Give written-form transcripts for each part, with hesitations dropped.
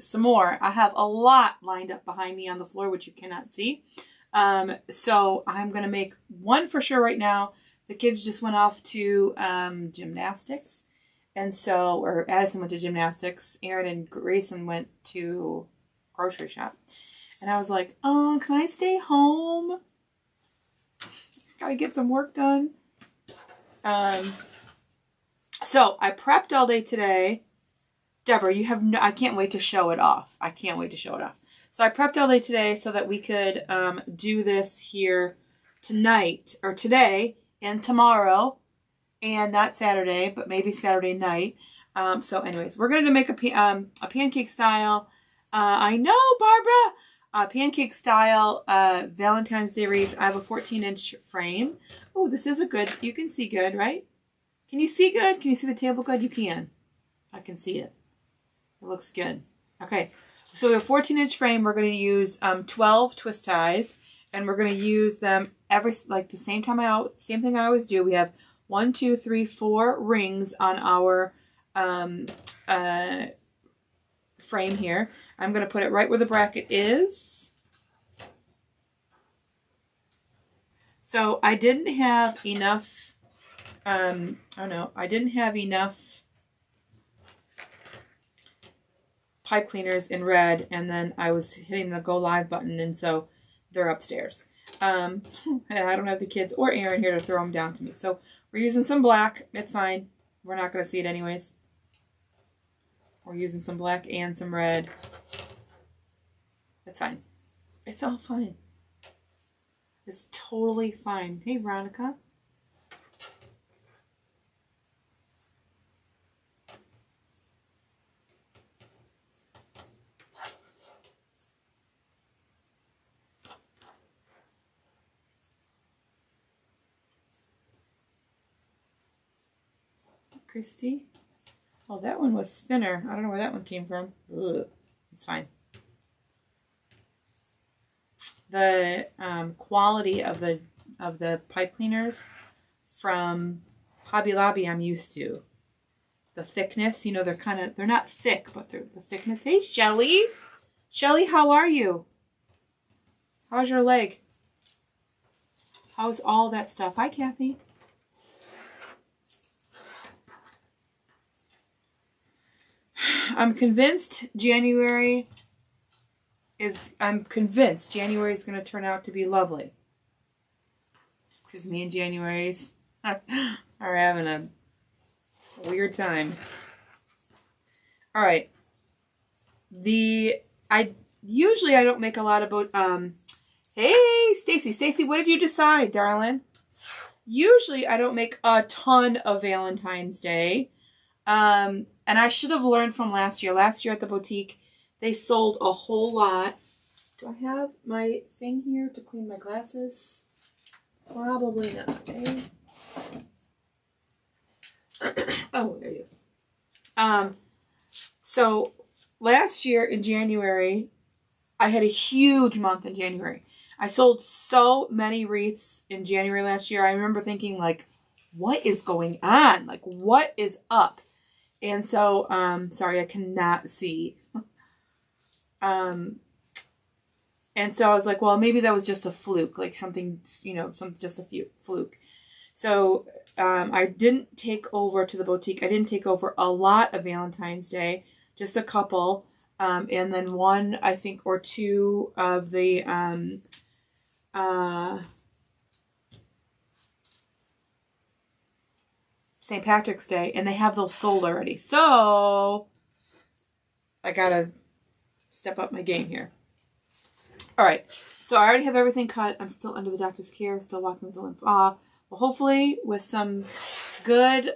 some more. I have a lot lined up behind me on the floor, which you cannot see. So I'm going to make one for sure right now. The kids just went off to gymnastics. And so, or Addison went to gymnastics. Aaron and Grayson went to grocery shop. And I was like, oh, can I stay home? Gotta get some work done. So I prepped all day today. Deborah, you have no, I can't wait to show it off. I can't wait to show it off. So I prepped all day today so that we could do this here tonight, or today and tomorrow, and not Saturday, but maybe Saturday night. So anyways, we're going to make a pancake style. I know, Barbara. Pancake style Valentine's Day wreath. I have a 14-inch frame. Oh, this is a good, you can see good, right? Can you see good? Can you see the table good? You can. I can see it. It looks good. Okay, so we have a 14-inch frame. We're going to use 12 twist ties, and we're going to use them like the same thing I always do. We have 1, 2, 3, 4 rings on our frame here. I'm going to put it right where the bracket is. So I didn't have enough, I didn't have enough pipe cleaners in red, and then I was hitting the go live button, and so they're upstairs. And I don't have the kids or Aaron here to throw them down to me. So we're using some black. It's fine. We're not going to see it anyways. We're using some black and some red. It's fine. It's all fine. It's totally fine. Hey, Veronica. Christy. Oh, that one was thinner. I don't know where that one came from. Ugh. It's fine. The quality of the pipe cleaners from Hobby Lobby I'm used to. The thickness, you know, they're not thick, but they're the thickness. Hey, Shelly. Shelly, how are you? How's your leg? How's all that stuff? Hi, Kathy. I'm convinced January is going to turn out to be lovely. Because me and January's are having a weird time. All right. Usually I don't make a lot about hey, Stacy. Stacy, what did you decide, darling? Usually I don't make a ton of Valentine's Day. And I should have learned from last year. Last year at the boutique, they sold a whole lot. Do I have my thing here to clean my glasses? Probably not, eh? Oh, there you go. So last year in January, I had a huge month in January. I sold so many wreaths in January last year. I remember thinking, like, what is going on? Like, what is up? And so, sorry, I cannot see. And so I was like, well, maybe that was just a fluke, like something, you know, just a fluke. So, I didn't take over to the boutique. I didn't take over a lot of Valentine's Day, just a couple. And then one, I think, or two of the, St. Patrick's Day, and they have those sold already. So I gotta step up my game here. All right, so I already have everything cut. I'm still under the doctor's care, still walking with the limp. Well, hopefully with some good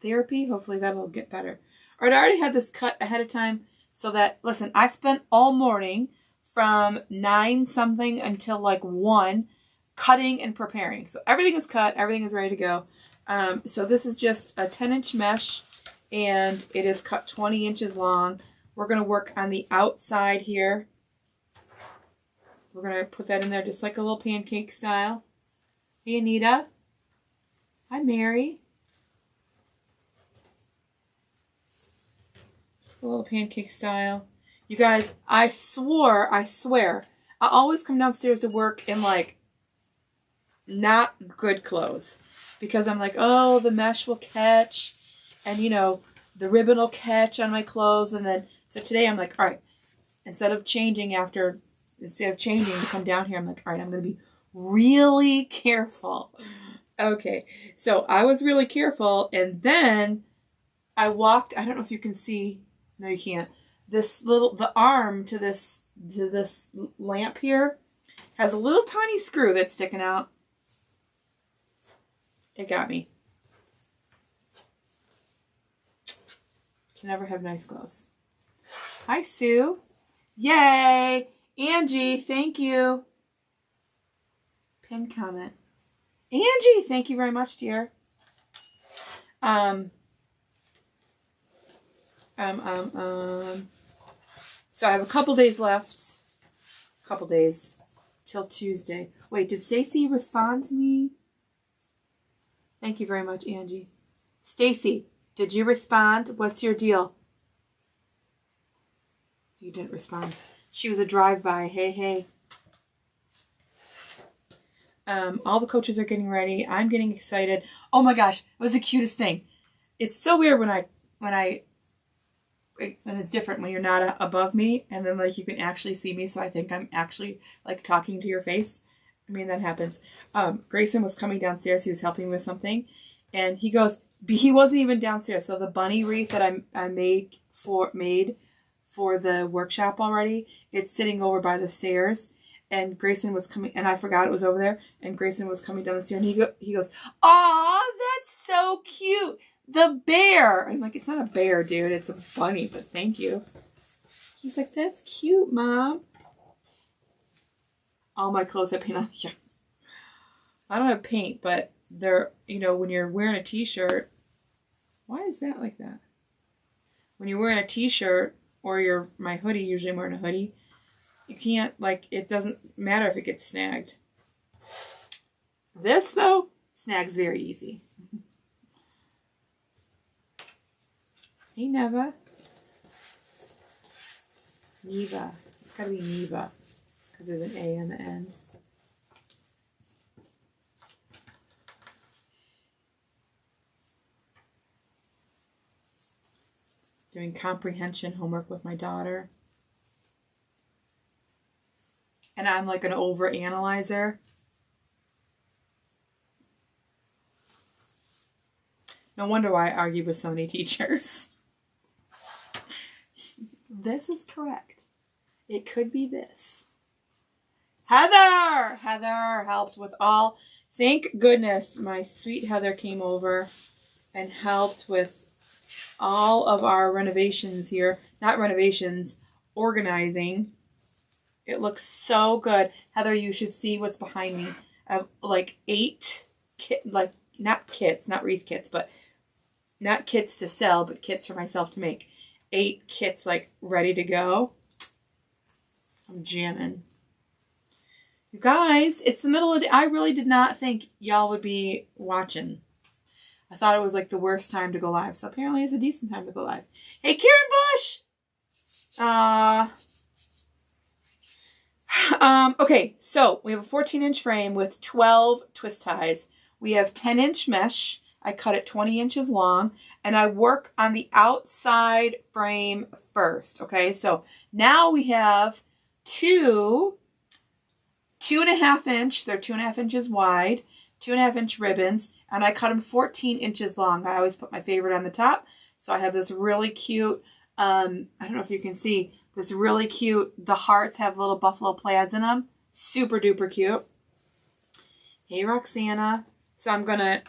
therapy, hopefully that'll get better. All right, I already had this cut ahead of time so that, listen, I spent all morning from 9 something until like 1 cutting and preparing. So everything is cut, everything is ready to go. So this is just a 10-inch mesh, and it is cut 20 inches long. We're going to work on the outside here. We're going to put that in there just like a little pancake style. Hey, Anita. Hi, Mary. Just a little pancake style. You guys, I swear, I always come downstairs to work in like not good clothes because I'm like, oh, the mesh will catch and you know, the ribbon will catch on my clothes. And then, so today I'm like, all right, instead of changing to come down here, I'm like, all right, I'm going to be really careful. Okay. So I was really careful. And then I walked, I don't know if you can see, no, you can't. The arm to this lamp here has a little tiny screw that's sticking out. It got me. Can never have nice clothes. Hi, Sue. Yay! Angie, thank you. Pin comment. Angie, thank you very much, dear. So I have a couple days left. Couple days till Tuesday. Wait, did Stacy respond to me? Thank you very much, Angie. Stacy, did you respond? What's your deal? You didn't respond. She was a drive-by. Hey, hey. All the coaches are getting ready. I'm getting excited. Oh my gosh, it was the cutest thing. It's so weird when it's different when you're not above me and then like you can actually see me, so I think I'm actually like talking to your face. I mean, that happens. Grayson was coming downstairs. He was helping me with something, and he goes, he wasn't even downstairs. So the bunny wreath that I made for the workshop already, it's sitting over by the stairs. And Grayson was coming, and I forgot it was over there. And Grayson was coming down the stairs, and he goes, "Aw, that's so cute, the bear." I'm like, "It's not a bear, dude. It's a bunny, but thank you." He's like, "That's cute, Mom." All my clothes have paint on. Yeah. I don't have paint, but they're, you know, when you're wearing a t-shirt, why is that like that? When you're wearing a t-shirt or my hoodie, usually I'm wearing a hoodie, you can't, like, it doesn't matter if it gets snagged. This, though, snags very easy. Hey, Neva. Neva. It's gotta be Neva, because there's an A on the end. Doing comprehension homework with my daughter. And I'm like an over-analyzer. No wonder why I argue with so many teachers. This is correct. It could be this. Heather! Heather helped with all. Thank goodness my sweet Heather came over and helped with all of our renovations here. Not renovations, organizing. It looks so good. Heather, you should see what's behind me. I have like 8 not kits, not wreath kits, but not kits to sell, but kits for myself to make. 8 kits like ready to go. I'm jamming. You guys, it's the middle of the day. I really did not think y'all would be watching. I thought it was like the worst time to go live. So apparently it's a decent time to go live. Hey, Karen Bush! Okay, so we have a 14-inch frame with 12 twist ties. We have 10-inch mesh. I cut it 20 inches long, and I work on the outside frame first. Okay, so now we have 2 2.5 inch, they're 2.5 inches wide, 2.5 inch ribbons, and I cut them 14 inches long. I always put my favorite on the top. So I have this really cute, I don't know if you can see, this really cute, the hearts have little buffalo plaids in them. Super duper cute. Hey, Roxana. So I'm gonna,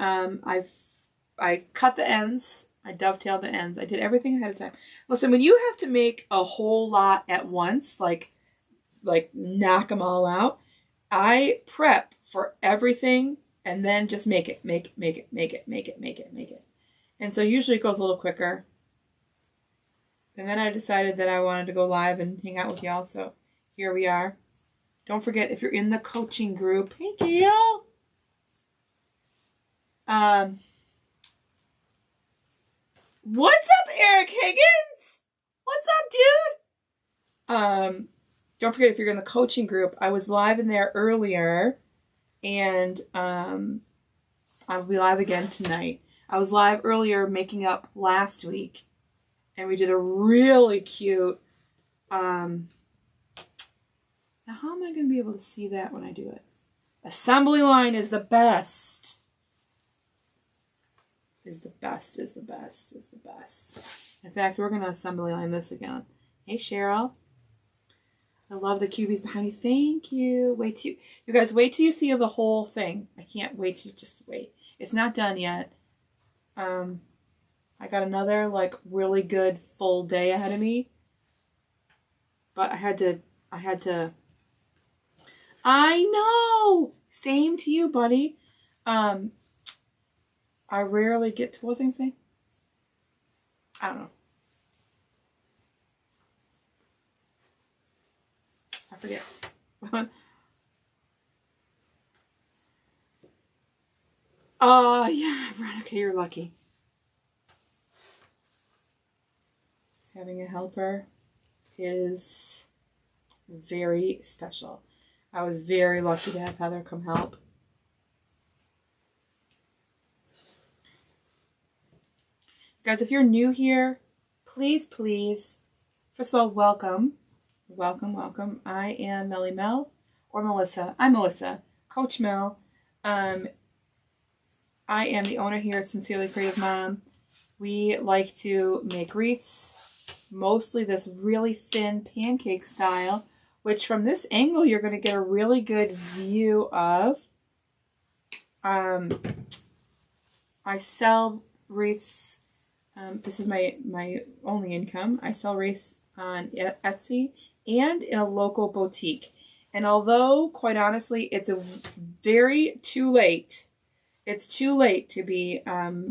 I cut the ends. I dovetailed the ends. I did everything ahead of time. Listen, when you have to make a whole lot at once, like knock them all out, I prep for everything and then just make it. And so usually it goes a little quicker. And then I decided that I wanted to go live and hang out with y'all. So here we are. Don't forget, if you're in the coaching group, hey, Gail. What's up, Eric Higgins? What's up, dude? Don't forget, if you're in the coaching group, I was live in there earlier, and I'll be live again tonight. I was live earlier making up last week, and we did a really cute, now how am I going to be able to see that when I do it? Assembly line is the best. Is the best. In fact, we're going to assembly line this again. Hey, Cheryl. I love the cubies behind me. Thank you. You guys, wait till you see the whole thing. I can't wait to just wait. It's not done yet. I got another like really good full day ahead of me. But I had to. I know. Same to you, buddy. I rarely get to, what was I saying? I don't know. I forget. Yeah, Veronica, you're lucky. Having a helper is very special. I was very lucky to have Heather come help. Guys, if you're new here, please, first of all, welcome. I am Melly Mel, or Melissa. I'm Melissa, Coach Mel. I am the owner here at Sincerely Creative Mom. We like to make wreaths, mostly this really thin pancake style, which from this angle you're going to get a really good view of. I sell wreaths. This is my only income. I sell wreaths on Etsy and in a local boutique. And although, quite honestly, it's too late. It's too late to be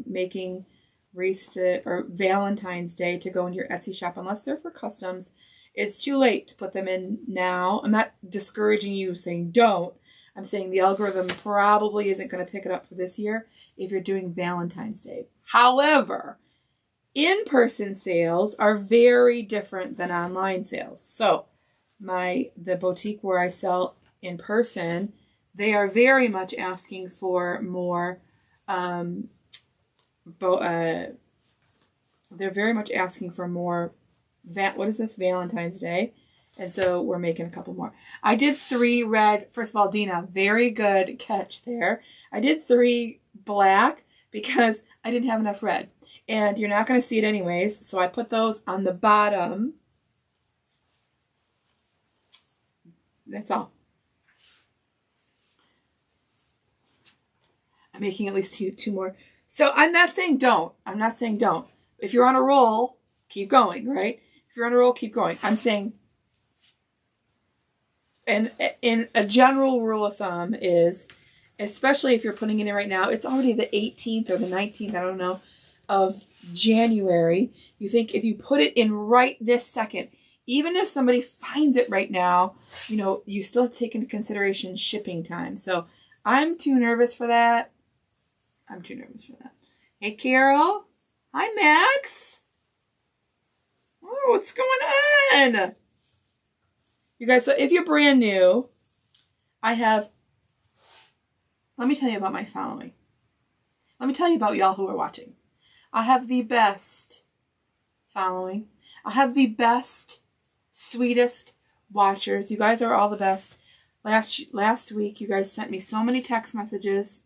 making wreaths or Valentine's Day to go in your Etsy shop unless they're for customs. It's too late to put them in now. I'm not discouraging you saying don't. I'm saying the algorithm probably isn't going to pick it up for this year if you're doing Valentine's Day. However, in-person sales are very different than online sales. So the boutique where I sell in person, they are very much asking for more, they're very much asking for more, what is this, Valentine's Day? And so we're making a couple more. I did 3 red. First of all, Dina, very good catch there. I did 3 black because I didn't have enough red. And you're not going to see it anyways, so I put those on the bottom. That's all. I'm making at least two more. So I'm not saying don't. If you're on a roll, keep going, right? If you're on a roll, keep going. I'm saying, and in a general rule of thumb is, especially if you're putting it in right now, it's already the 18th or the 19th, I don't know, of January. You think if you put it in right this second, even if somebody finds it right now, you still have to take into consideration shipping time. So I'm too nervous for that. Hey, Carol. Hi, Max. Oh, what's going on? You guys, so if you're brand new, let me tell you about my following. Let me tell you about y'all who are watching. I have the best following. I have the best, sweetest watchers. You guys are all the best. Last week, you guys sent me so many text messages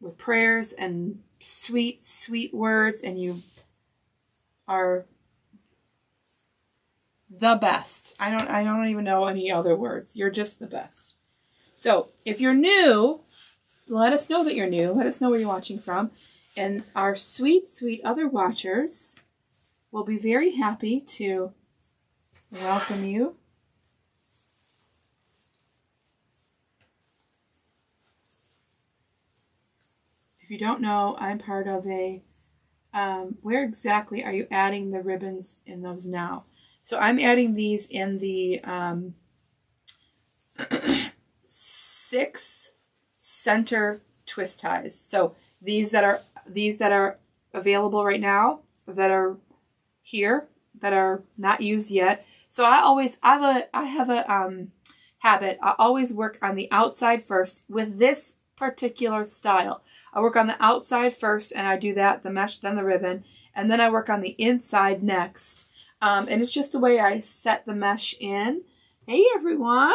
with prayers and sweet, sweet words, and you are the best. I don't even know any other words. You're just the best. So if you're new, let us know that you're new. Let us know where you're watching from. And our sweet, sweet other watchers will be very happy to welcome you. If you don't know, I'm part of a, where exactly are you adding the ribbons in those now? So I'm adding these in the 6 center twist ties. So these that are available right now, that are here, that are not used yet, So I have a habit. I always work on the outside first with this particular style. I work on the outside first and I do that, the mesh, then the ribbon, and then I work on the inside next. And it's just the way I set the mesh in. Hey everyone.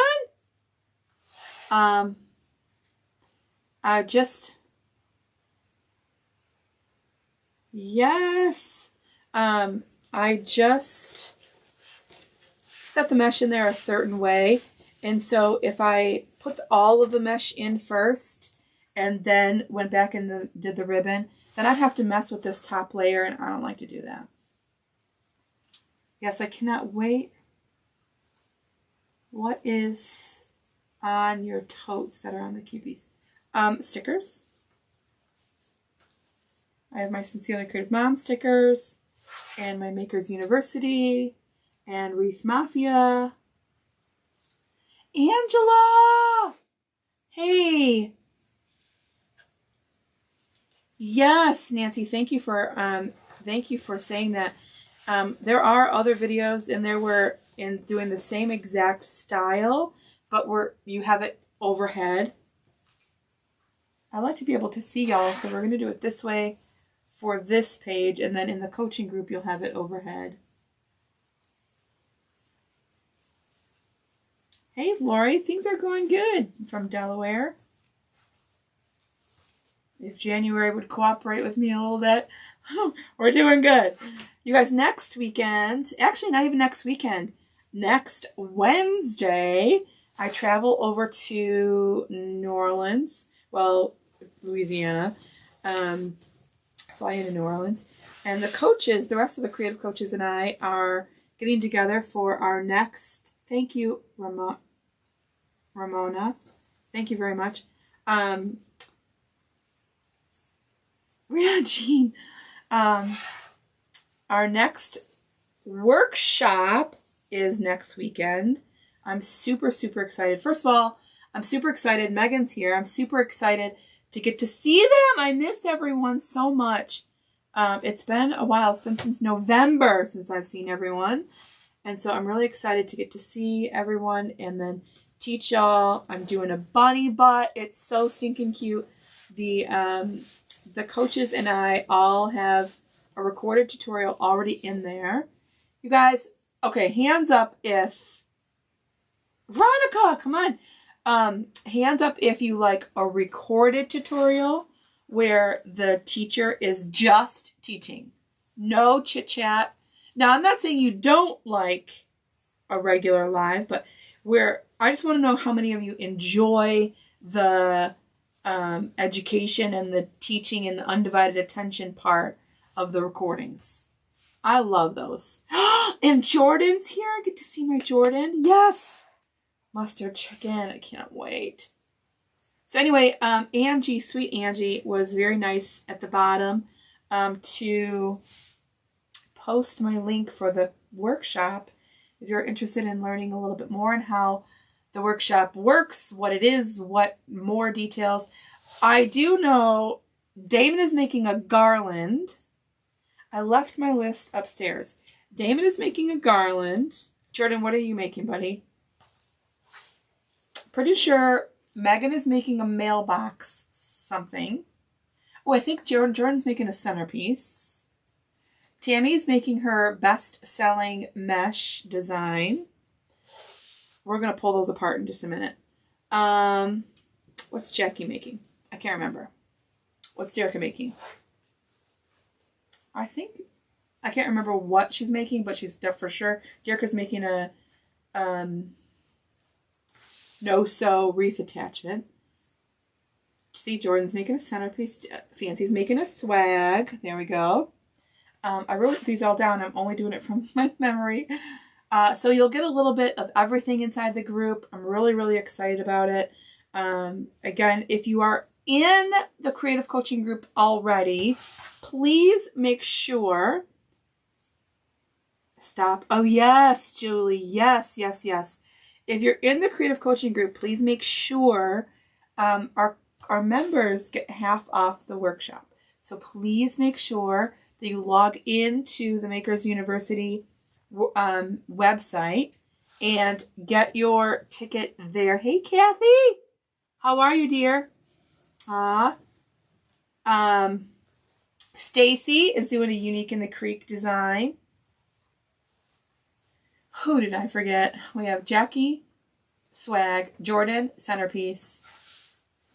Yes. I just set the mesh in there a certain way. And so if I put all of the mesh in first and then went back and did the ribbon, then I'd have to mess with this top layer, and I don't like to do that. Yes, I cannot wait. What is on your totes that are on the cubies? Stickers. I have my Sincerely Creative Mom stickers and my Makers University and Wreath Mafia. Angela! Hey! Yes, Nancy, thank you for saying that. There are other videos in there where doing the same exact style, but you have it overhead. I like to be able to see y'all, so we're going to do it this way for this page, and then in the coaching group you'll have it overhead. Hey Lori, things are going good from Delaware. If January would cooperate with me a little bit, we're doing good. You guys, next weekend, actually not even next weekend, next Wednesday, I travel over to New Orleans, well, Louisiana, fly into New Orleans, and the coaches, the rest of the creative coaches and I are getting together for our next, thank you, Ramona, thank you very much, Jean, our next workshop is next weekend. I'm super, super excited. First of all, I'm super excited. Megan's here. I'm super excited to get to see them. I miss everyone so much. It's been a while. It's been since November since I've seen everyone. And so I'm really excited to get to see everyone and then teach y'all. I'm doing a bunny butt. It's so stinking cute. The coaches and I all have a recorded tutorial already in there. You guys, okay, hands up if... Veronica, come on. Hands up if you like a recorded tutorial where the teacher is just teaching. No chit-chat. Now, I'm not saying you don't like a regular live, but where I just want to know how many of you enjoy the education and the teaching and the undivided attention part of the recordings. I love those. And Jordan's here. I get to see my Jordan. Yes. Mustard chicken. I can't wait. So anyway, Angie, sweet Angie, was very nice at the bottom to post my link for the workshop if you're interested in learning a little bit more on how the workshop works, what it is, what more details. I do know Damon is making a garland. I left my list upstairs. Damon is making a garland. Jordan, what are you making, buddy? Pretty sure Megan is making a mailbox something. Oh, I think Jordan's making a centerpiece. Tammy's making her best-selling mesh design. We're going to pull those apart in just a minute. What's Jackie making? I can't remember. What's Derica making? I can't remember what she's making, but she's for sure. Derica's making a no-sew wreath attachment. See, Jordan's making a centerpiece. Fancy's making a swag. There we go. I wrote these all down. I'm only doing it from my memory. So you'll get a little bit of everything inside the group. I'm really, really excited about it. Again, if you are in the creative coaching group already, please make sure... Stop. Oh, yes, Julie. Yes, yes, yes. If you're in the creative coaching group, please make sure our members get half off the workshop. So please make sure that you log into the Makers University website and get your ticket there. Hey, Kathy. How are you, dear? Stacy is doing a Unique in the Creek design. Who did I forget? We have Jackie, Swag, Jordan, Centerpiece.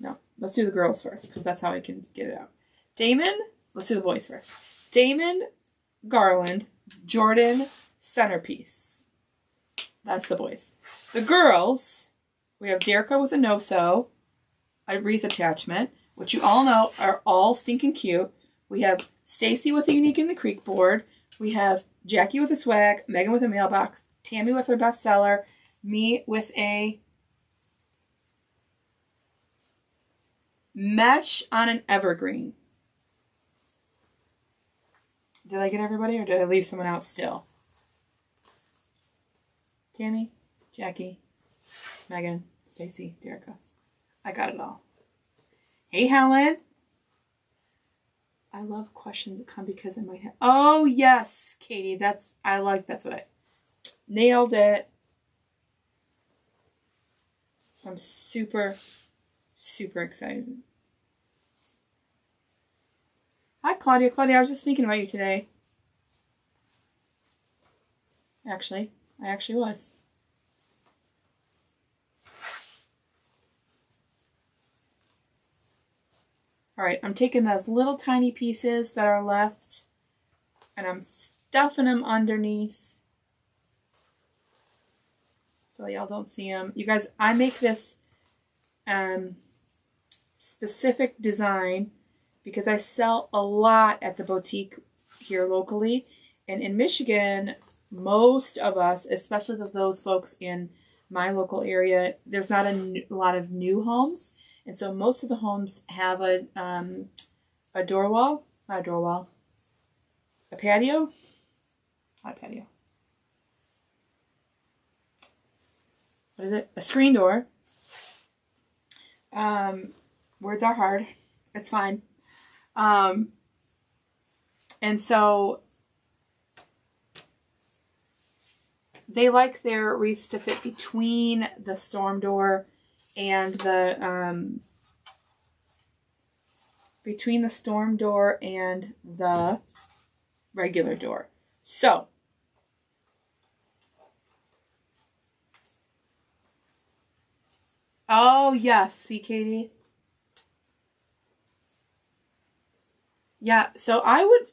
No, let's do the girls first because that's how I can get it out. Damon, let's do the boys first. Damon, Garland, Jordan, Centerpiece. That's the boys. The girls, we have Derica with a no-sew, a wreath attachment, which you all know are all stinking cute. We have Stacy with a Unique in the Creek board. We have Jackie with a swag, Megan with a mailbox, Tammy with her bestseller, me with a mesh on an evergreen. Did I get everybody or did I leave someone out still? Tammy, Jackie, Megan, Stacy, Derica. I got it all. Hey, Helen. I love questions that come because in my head. Oh, yes, Katie. That's what I nailed it. I'm super, super excited. Hi, Claudia. Claudia, I was just thinking about you today. Actually, I actually was. All right, I'm taking those little tiny pieces that are left and I'm stuffing them underneath so y'all don't see them. You guys, I make this specific design because I sell a lot at the boutique here locally. And in Michigan, most of us, especially those folks in my local area, there's not a lot of new homes. And so most of the homes have a door wall, not a door wall, a patio, not a patio. What is it? A screen door. Words are hard. It's fine. And so they like their wreaths to fit between the storm door and the between the storm door and the regular door. So oh yes, see Katie? Yeah, so I would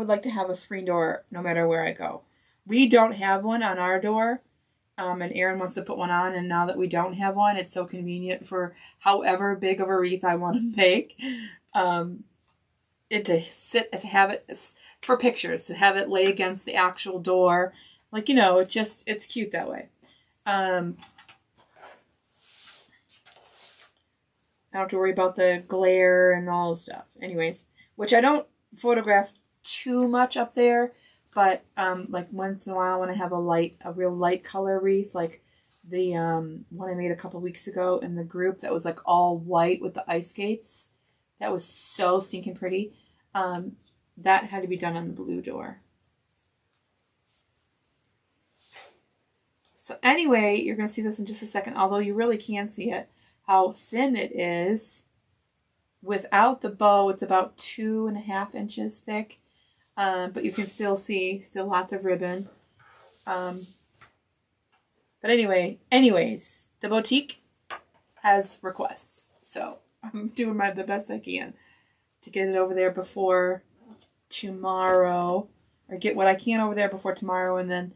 like to have a screen door no matter where I go. We don't have one on our door. And Aaron wants to put one on, and now that we don't have one, it's so convenient for however big of a wreath I want to make. To have it for pictures, to have it lay against the actual door. Like, you know, it's cute that way. I don't have to worry about the glare and all the stuff. Anyways, which I don't photograph too much up there. But, like, once in a while when I have a real light color wreath, like the one I made a couple weeks ago in the group that was, like, all white with the ice skates. That was so stinking pretty. That had to be done on the blue door. So, anyway, you're going to see this in just a second, although you really can see it, how thin it is. Without the bow, it's about 2.5 inches thick. But you can still see, lots of ribbon. But anyways, the boutique has requests. So I'm doing the best I can to get it over there before tomorrow. Or get what I can over there before tomorrow. And then,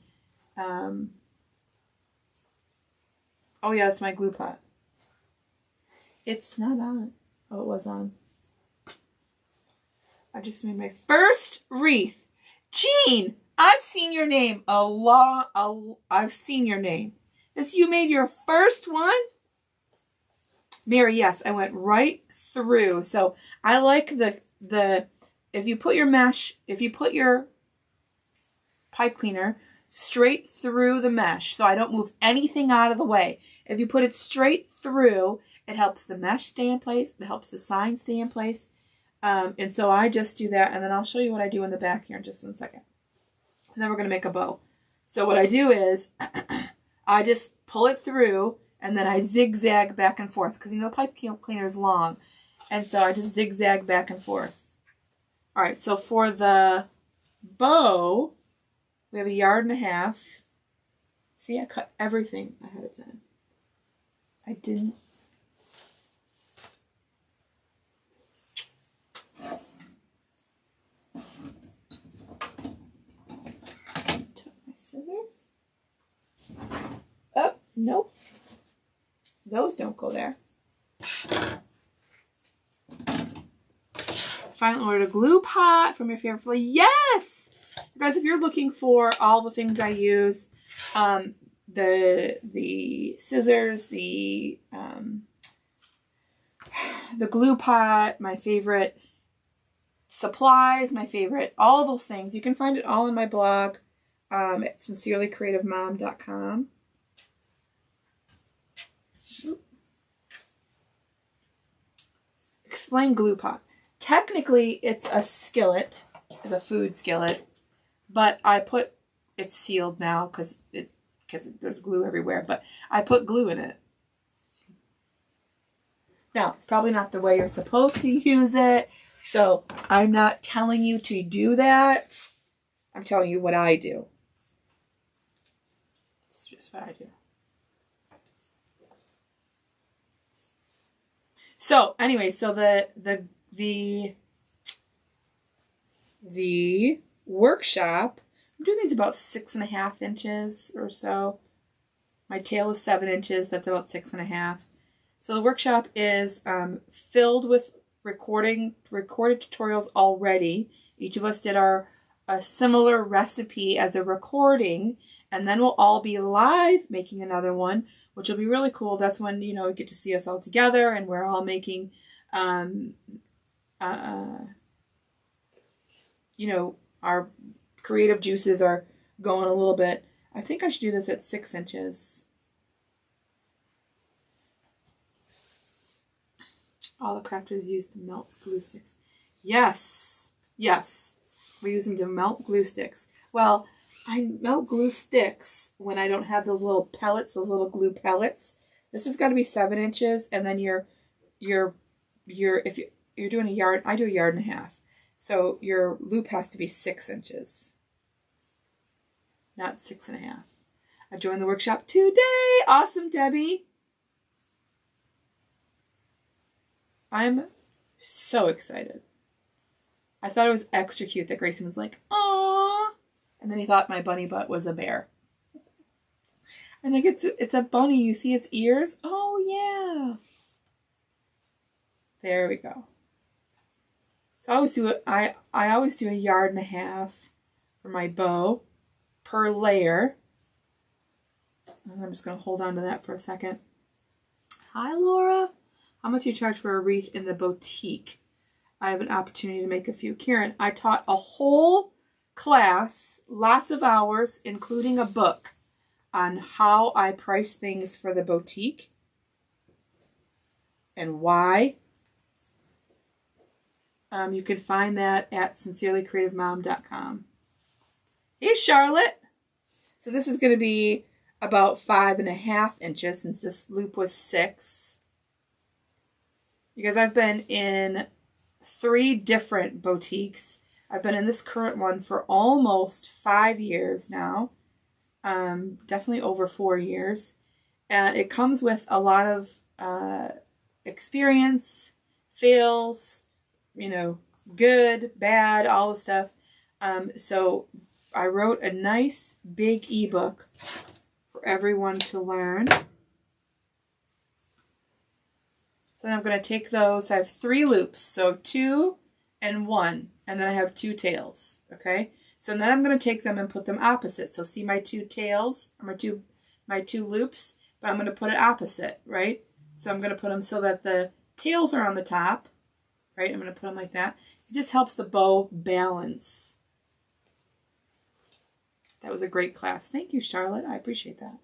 oh yeah, it's my glue pot. It's not on. Oh, it was on. I just made my first wreath. Jean, I've seen your name I've seen your name. You made your first one? Mary, yes, I went right through. So I like the if you put your pipe cleaner straight through the mesh, so I don't move anything out of the way. If you put it straight through, it helps the mesh stay in place. It helps the sign stay in place. And so I just do that, and then I'll show you what I do in the back here in just 1 second. So then we're going to make a bow. So what I do is I just pull it through and then I zigzag back and forth because, you know, pipe cleaner is long. And so I just zigzag back and forth. All right, so for the bow, we have 1.5 yards. See, I cut everything ahead of time. I didn't. Took my scissors. Oh, nope. Those don't go there. Finally ordered a glue pot from your favorite flea. Yes! You guys, if you're looking for all the things I use, the scissors, the glue pot, my favorite supplies, my favorite, all those things, you can find it all in my blog at sincerelycreativemom.com. Explain glue pot. Technically, it's a skillet, the food skillet, but I put, it's sealed now because there's glue everywhere, but I put glue in it. Now, it's probably not the way you're supposed to use it, so I'm not telling you to do that. I'm telling you what I do. It's just what I do. So, anyway, so the workshop, I'm doing these about 6.5 inches or so. My tail is 7 inches. That's about 6.5. So the workshop is filled with recorded tutorials already. Each of us did a similar recipe as a recording, and then we'll all be live making another one, which will be really cool. That's when, you know, you get to see us all together and we're all making, you know, our creative juices are going a little bit. I think I should do this at 6 inches. All the crafters used to melt glue sticks. Yes. Yes. We use them to melt glue sticks. Well, I melt glue sticks when I don't have those little pellets, those little glue pellets. This has got to be 7 inches, and then if you're doing a yard, I do 1.5 yards. So your loop has to be 6 inches, not 6.5. I joined the workshop today. Awesome, Debbie. I'm so excited. I thought it was extra cute that Grayson was like, "Aww," and then he thought my bunny butt was a bear. And like, it's a bunny. You see its ears? Oh yeah. There we go. So I always do I always do 1.5 yards for my bow per layer. And I'm just gonna hold on to that for a second. Hi, Laura. How much do you charge for a wreath in the boutique? I have an opportunity to make a few. Karen, I taught a whole class, lots of hours, including a book, on how I price things for the boutique and why. You can find that at sincerelycreativemom.com. Hey, Charlotte. So this is going to be about 5.5 inches since this loop was 6. You guys, I've been in 3 different boutiques. I've been in this current one for almost 5 years now. Definitely over 4 years. It comes with a lot of experience, fails, you know, good, bad, all the stuff. So I wrote a nice big ebook for everyone to learn. So then I'm going to take those. I have 3 loops, so 2 and 1, and then I have 2 tails, okay? So then I'm going to take them and put them opposite. So see my 2 tails, or my two loops, but I'm going to put it opposite, right? So I'm going to put them so that the tails are on the top, right? I'm going to put them like that. It just helps the bow balance. That was a great class. Thank you, Charlotte. I appreciate that.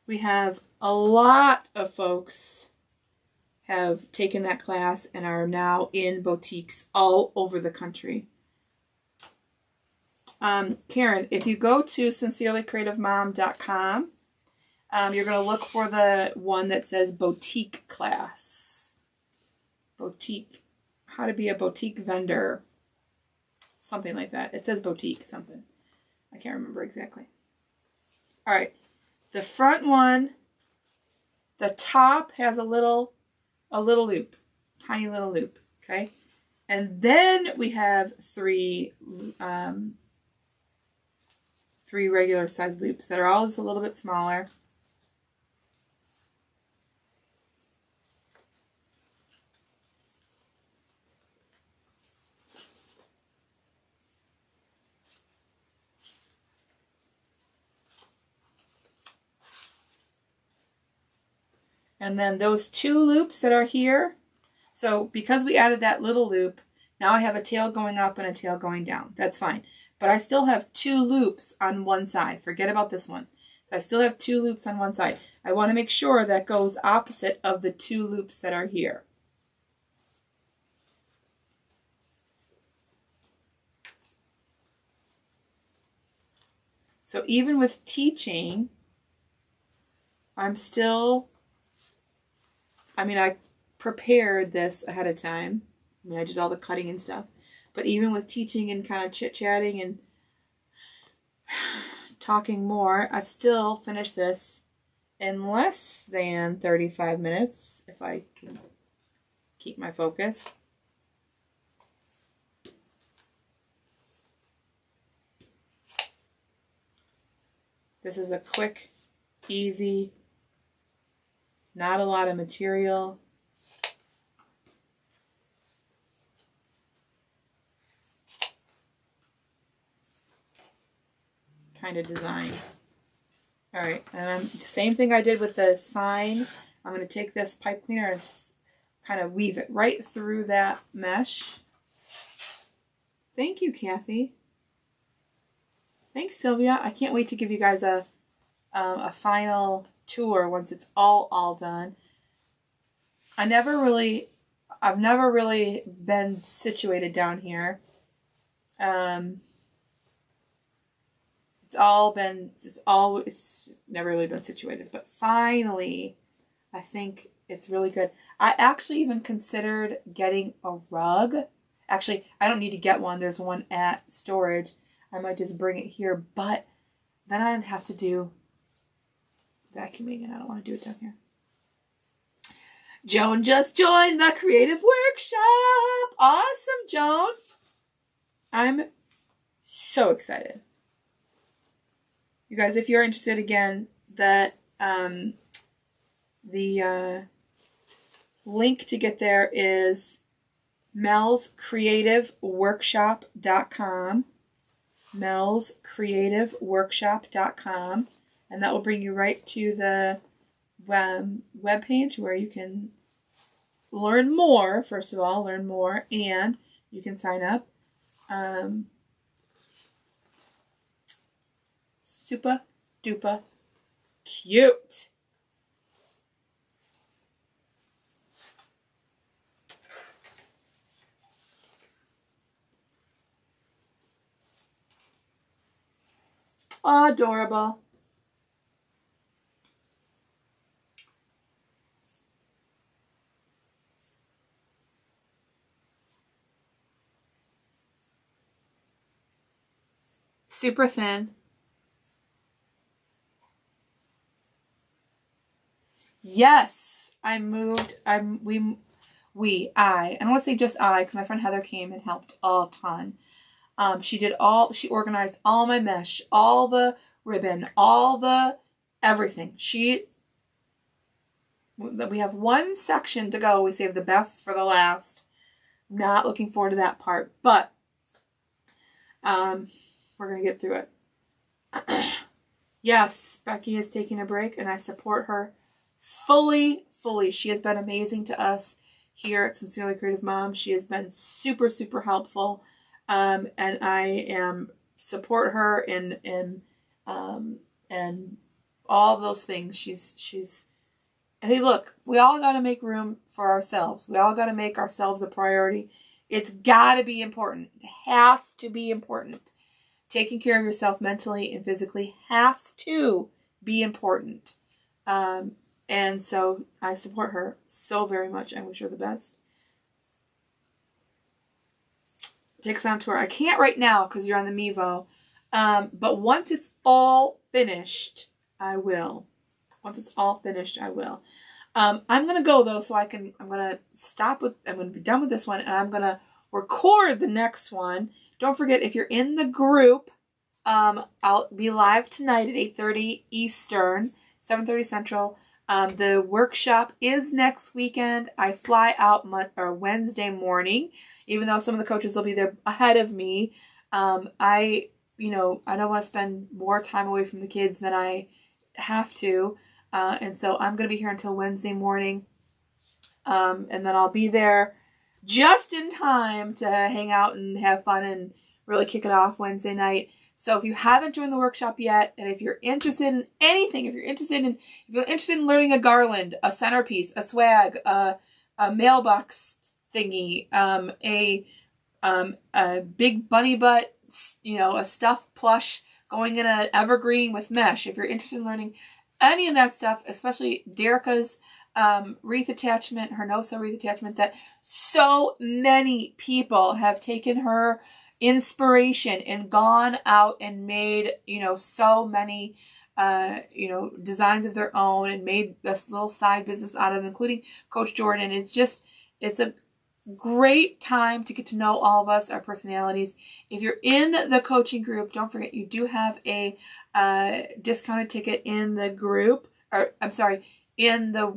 We have a lot of folks have taken that class and are now in boutiques all over the country. Karen, if you go to sincerelycreativemom.com, you're going to look for the one that says boutique class. Boutique. How to be a boutique vendor. Something like that. It says boutique something. I can't remember exactly. All right. The front one, the top has a little loop. Tiny little loop. Okay. And then we have three regular size loops that are all just a little bit smaller. And then those two loops that are here. So because we added that little loop, now I have a tail going up and a tail going down. That's fine. But I still have two loops on one side. Forget about this one. So I still have two loops on one side. I want to make sure that goes opposite of the two loops that are here. So even with teaching, I prepared this ahead of time. I did all the cutting and stuff. But even with teaching and kind of chit-chatting and talking more, I still finished this in less than 35 minutes, if I can keep my focus. This is a quick, easy, not a lot of material. Kind of design. All right, and same thing I did with the sign. I'm going to take this pipe cleaner and kind of weave it right through that mesh. Thank you, Kathy. Thanks, Sylvia. I can't wait to give you guys a final tour once it's all done. I've never really been situated down here. It's never really been situated, but finally, I think it's really good. I actually even considered getting a rug. Actually, I don't need to get one. There's one at storage. I might just bring it here, but then I'd have to do vacuuming, and I don't want to do it down here. Joan just joined the creative workshop. Awesome, Joan. I'm so excited. You guys, if you're interested, again, that the link to get there is melscreativeworkshop.com. melscreativeworkshop.com, and that will bring you right to the web page where you can learn more. First of all, learn more, and you can sign up. Super duper cute. Adorable. Super thin. Yes, I moved. I don't want to say just I, because my friend Heather came and helped a ton. She organized all my mesh, all the ribbon, all the everything. We have one section to go. We saved the best for the last. Not looking forward to that part, but we're going to get through it. Yes, Becky is taking a break, and I support her fully. She has been amazing to us here at Sincerely Creative Mom. She has been super, super helpful. And I support her in all of those things. Hey, look, we all got to make room for ourselves. We all got to make ourselves a priority. It's got to be important. It has to be important. taking care of yourself mentally and physically has to be important. And so I support her so very much. I wish her the best. Take us on tour. I can't right now because you're on the Mevo. But once it's all finished, I will. Once it's all finished, I will. I'm going to go though, so I'm going to I'm going to be done with this one, and I'm going to record the next one. Don't forget, if you're in the group, I'll be live tonight at 8:30 Eastern, 7:30 Central. The workshop is next weekend. I fly out Wednesday morning, even though some of the coaches will be there ahead of me. I don't want to spend more time away from the kids than I have to. And so I'm going to be here until Wednesday morning. And then I'll be there just in time to hang out and have fun and really kick it off Wednesday night. So if you haven't joined the workshop yet, and if you're interested in anything, if you're interested in learning a garland, a centerpiece, a swag, a mailbox thingy, a big bunny butt, a stuffed plush going in an evergreen with mesh, if you're interested in learning any of that stuff, especially Derica's wreath attachment, her no-sew wreath attachment, that so many people have taken her inspiration and gone out and made, so many, designs of their own and made this little side business out of them, including Coach Jordan. It's a great time to get to know all of us, our personalities. If you're in the coaching group, don't forget you do have a discounted ticket in the group, in the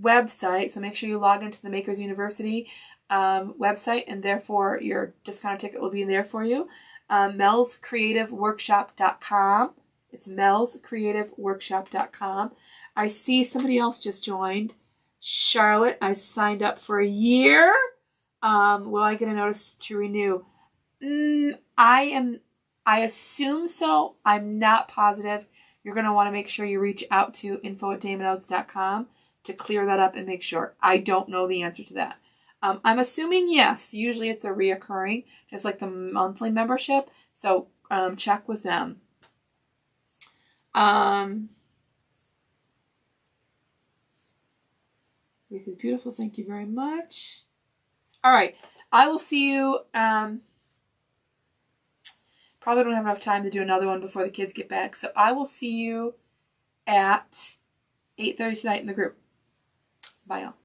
website. So make sure you log into the Makers University website, and therefore your discounted ticket will be there for you. melscreativeworkshop.com. It's melscreativeworkshop.com. I see somebody else just joined. Charlotte, I signed up for a year. Will I get a notice to renew? I assume so. I'm not positive. You're going to want to make sure you reach out to info@damonouts.com to clear that up and make sure. I don't know the answer to that. I'm assuming yes. Usually it's a reoccurring, just like the monthly membership. So check with them. This is beautiful. Thank you very much. All right. I will see you. Probably don't have enough time to do another one before the kids get back. So I will see you at 8:30 tonight in the group. Bye, y'all.